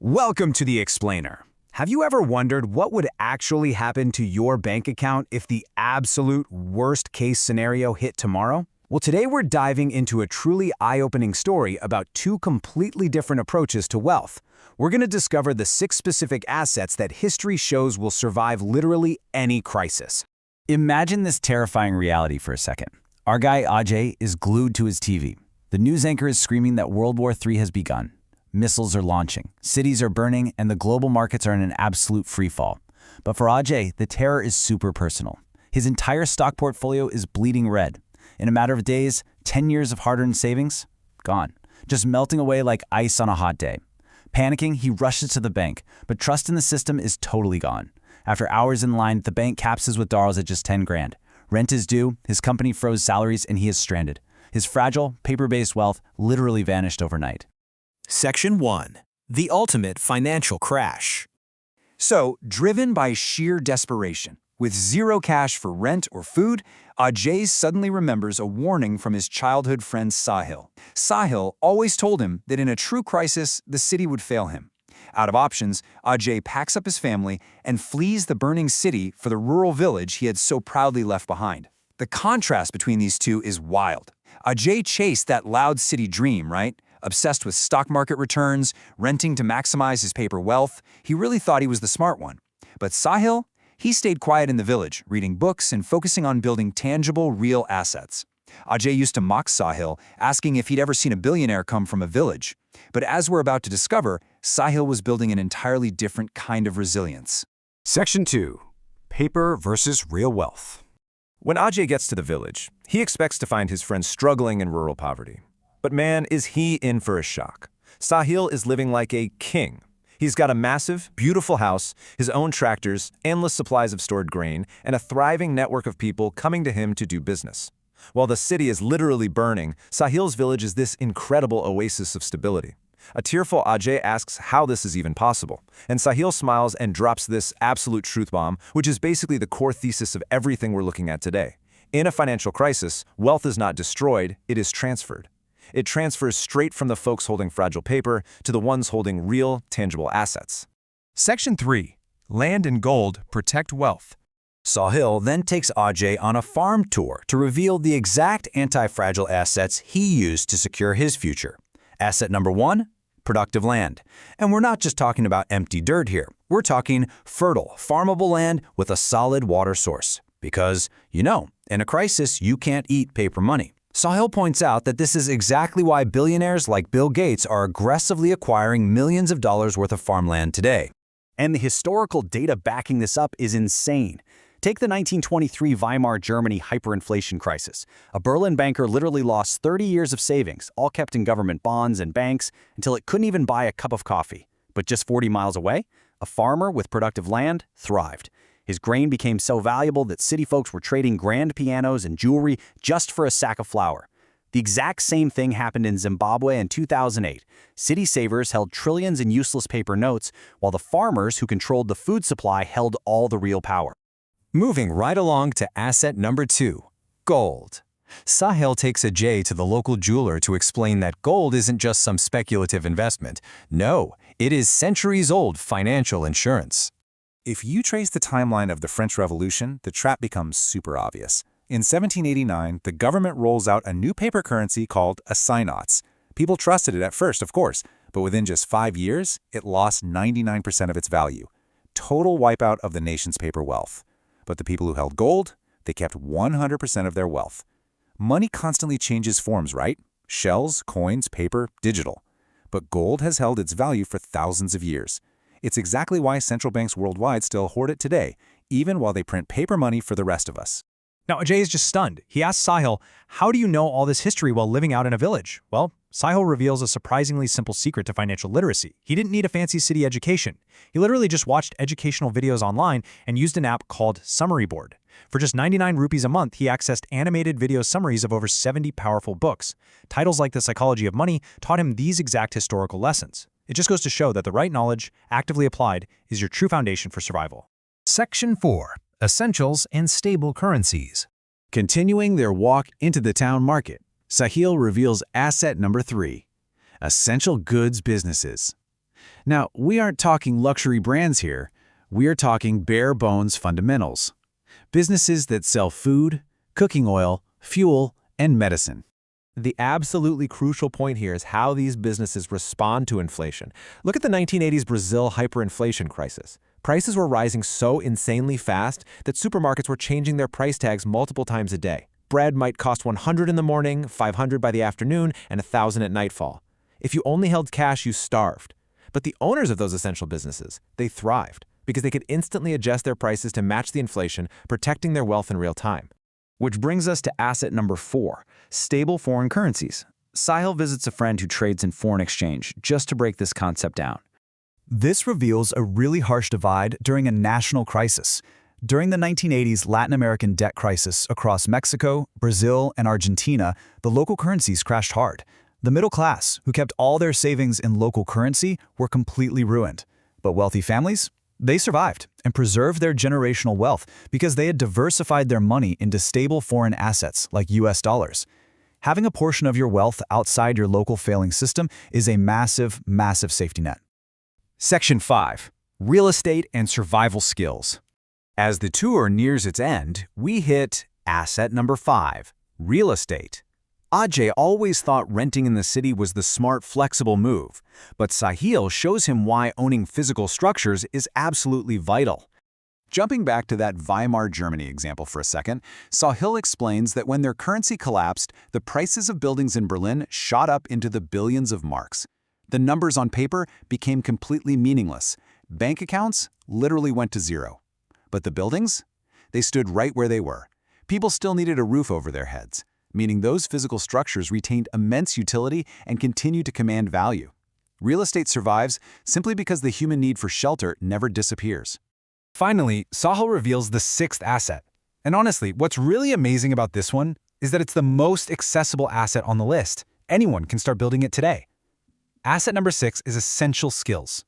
Welcome to The Explainer. Have you ever wondered what would actually happen to your bank account if the absolute worst-case scenario hit tomorrow? Well, today we're diving into a truly eye-opening story about two completely different approaches to wealth. We're going to discover the 6 specific assets that history shows will survive literally any crisis. Imagine this terrifying reality for a second. Our guy Ajay is glued to his TV. The news anchor is screaming that World War III has begun. Missiles are launching, cities are burning, and the global markets are in an absolute freefall. But for Ajay, the terror is super personal. His entire stock portfolio is bleeding red. In a matter of days, 10 years of hard-earned savings, gone. Just melting away like ice on a hot day. Panicking, he rushes to the bank, but trust in the system is totally gone. After hours in line, the bank caps his withdrawals at just 10 grand. Rent is due, his company froze salaries, and he is stranded. His fragile, paper-based wealth literally vanished overnight. Section 1. The Ultimate Financial Crash. So, driven by sheer desperation, with zero cash for rent or food, Ajay suddenly remembers a warning from his childhood friend Sahil. Sahil always told him that in a true crisis, the city would fail him. Out of options, Ajay packs up his family and flees the burning city for the rural village he had so proudly left behind. The contrast between these two is wild. Ajay chased that loud city dream, right? Obsessed with stock market returns, renting to maximize his paper wealth. He really thought he was the smart one. But Sahil, he stayed quiet in the village, reading books and focusing on building tangible, real assets. Ajay used to mock Sahil, asking if he'd ever seen a billionaire come from a village. But as we're about to discover, Sahil was building an entirely different kind of resilience. Section 2. Paper versus real wealth. When Ajay gets to the village, he expects to find his friends struggling in rural poverty. But man, is he in for a shock. Sahil is living like a king. He's got a massive, beautiful house, his own tractors, endless supplies of stored grain, and a thriving network of people coming to him to do business. While the city is literally burning, Sahil's village is this incredible oasis of stability. A tearful Ajay asks how this is even possible, and Sahil smiles and drops this absolute truth bomb, which is basically the core thesis of everything we're looking at today. In a financial crisis, wealth is not destroyed, it is transferred. It transfers straight from the folks holding fragile paper to the ones holding real, tangible assets. Section 3. Land and gold protect wealth. Sahil then takes Ajay on a farm tour to reveal the exact anti-fragile assets he used to secure his future. Asset number 1, productive land. And we're not just talking about empty dirt here. We're talking fertile, farmable land with a solid water source. Because, in a crisis, you can't eat paper money. Sahil points out that this is exactly why billionaires like Bill Gates are aggressively acquiring millions of dollars worth of farmland today. And the historical data backing this up is insane. Take the 1923 Weimar Germany hyperinflation crisis. A Berlin banker literally lost 30 years of savings, all kept in government bonds and banks, until it couldn't even buy a cup of coffee. But just 40 miles away, a farmer with productive land thrived. His grain became so valuable that city folks were trading grand pianos and jewelry just for a sack of flour. The exact same thing happened in Zimbabwe in 2008. City savers held trillions in useless paper notes, while the farmers who controlled the food supply held all the real power. Moving right along to asset number 2, gold. Sahil takes Ajay to the local jeweler to explain that gold isn't just some speculative investment. No, it is centuries-old financial insurance. If you trace the timeline of the French Revolution, the trap becomes super obvious. In 1789, the government rolls out a new paper currency called assignats. People trusted it at first, of course, but within just 5 years, it lost 99% of its value. Total wipeout of the nation's paper wealth. But the people who held gold, they kept 100% of their wealth. Money constantly changes forms, right? Shells, coins, paper, digital. But gold has held its value for thousands of years. It's exactly why central banks worldwide still hoard it today, even while they print paper money for the rest of us. Now, Ajay is just stunned. He asks Sahil, how do you know all this history while living out in a village? Well, Sahil reveals a surprisingly simple secret to financial literacy. He didn't need a fancy city education. He literally just watched educational videos online and used an app called Summary Board. For just 99 rupees a month, he accessed animated video summaries of over 70 powerful books. Titles like The Psychology of Money taught him these exact historical lessons. It just goes to show that the right knowledge, actively applied, is your true foundation for survival. Section 4. Essentials and Stable Currencies. Continuing their walk into the town market, Sahil reveals asset number 3, essential goods businesses. Now, we aren't talking luxury brands here. We are talking bare-bones fundamentals. Businesses that sell food, cooking oil, fuel, and medicine. The absolutely crucial point here is how these businesses respond to inflation. Look at the 1980s Brazil hyperinflation crisis. Prices were rising so insanely fast that supermarkets were changing their price tags multiple times a day. Bread might cost $100 in the morning, $500 by the afternoon, and $1,000 at nightfall. If you only held cash, you starved. But the owners of those essential businesses, they thrived because they could instantly adjust their prices to match the inflation, protecting their wealth in real time. Which brings us to asset number 4, stable foreign currencies. Sahil visits a friend who trades in foreign exchange just to break this concept down. This reveals a really harsh divide during a national crisis. During the 1980s Latin American debt crisis across Mexico, Brazil, and Argentina, the local currencies crashed hard. The middle class, who kept all their savings in local currency, were completely ruined. But wealthy families? They survived and preserved their generational wealth because they had diversified their money into stable foreign assets like US dollars. Having a portion of your wealth outside your local failing system is a massive, massive safety net. Section 5. Real estate and survival skills. As the tour nears its end, we hit asset number 5, real estate. Ajay always thought renting in the city was the smart, flexible move, but Sahil shows him why owning physical structures is absolutely vital. Jumping back to that Weimar Germany example for a second, Sahil explains that when their currency collapsed, the prices of buildings in Berlin shot up into the billions of marks. The numbers on paper became completely meaningless. Bank accounts literally went to zero. But the buildings? They stood right where they were. People still needed a roof over their heads, meaning those physical structures retained immense utility and continue to command value. Real estate survives simply because the human need for shelter never disappears. Finally, Sahil reveals the 6th asset. And honestly, what's really amazing about this one is that it's the most accessible asset on the list. Anyone can start building it today. Asset number 6 is essential skills.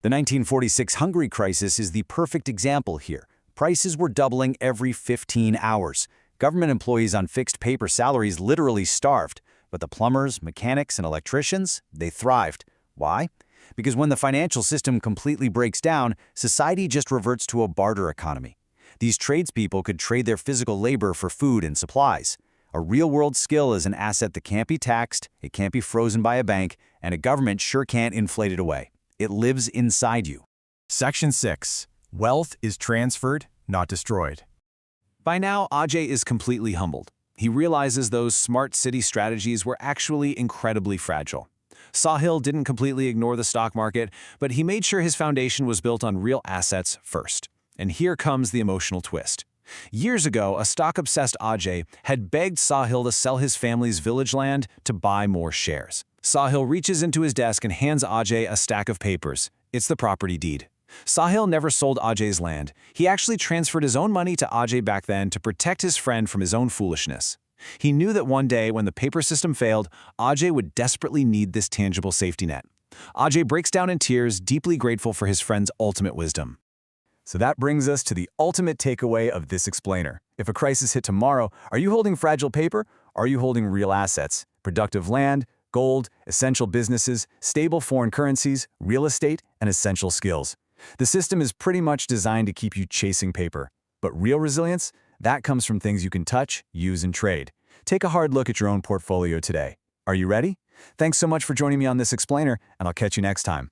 The 1946 Hungary crisis is the perfect example here. Prices were doubling every 15 hours. Government employees on fixed paper salaries literally starved, but the plumbers, mechanics, and electricians, they thrived. Why? Because when the financial system completely breaks down, society just reverts to a barter economy. These tradespeople could trade their physical labor for food and supplies. A real-world skill is an asset that can't be taxed, it can't be frozen by a bank, and a government sure can't inflate it away. It lives inside you. Section 6. Wealth is transferred, not destroyed. By now, Ajay is completely humbled. He realizes those smart city strategies were actually incredibly fragile. Sahil didn't completely ignore the stock market, but he made sure his foundation was built on real assets first. And here comes the emotional twist. Years ago, a stock-obsessed Ajay had begged Sahil to sell his family's village land to buy more shares. Sahil reaches into his desk and hands Ajay a stack of papers. It's the property deed. Sahil never sold Ajay's land. He actually transferred his own money to Ajay back then to protect his friend from his own foolishness. He knew that one day, when the paper system failed, Ajay would desperately need this tangible safety net. Ajay breaks down in tears, deeply grateful for his friend's ultimate wisdom. So that brings us to the ultimate takeaway of this explainer. If a crisis hit tomorrow, are you holding fragile paper? Are you holding real assets? Productive land, gold, essential businesses, stable foreign currencies, real estate, and essential skills. The system is pretty much designed to keep you chasing paper. But real resilience? That comes from things you can touch, use, and trade. Take a hard look at your own portfolio today. Are you ready? Thanks so much for joining me on this explainer, and I'll catch you next time.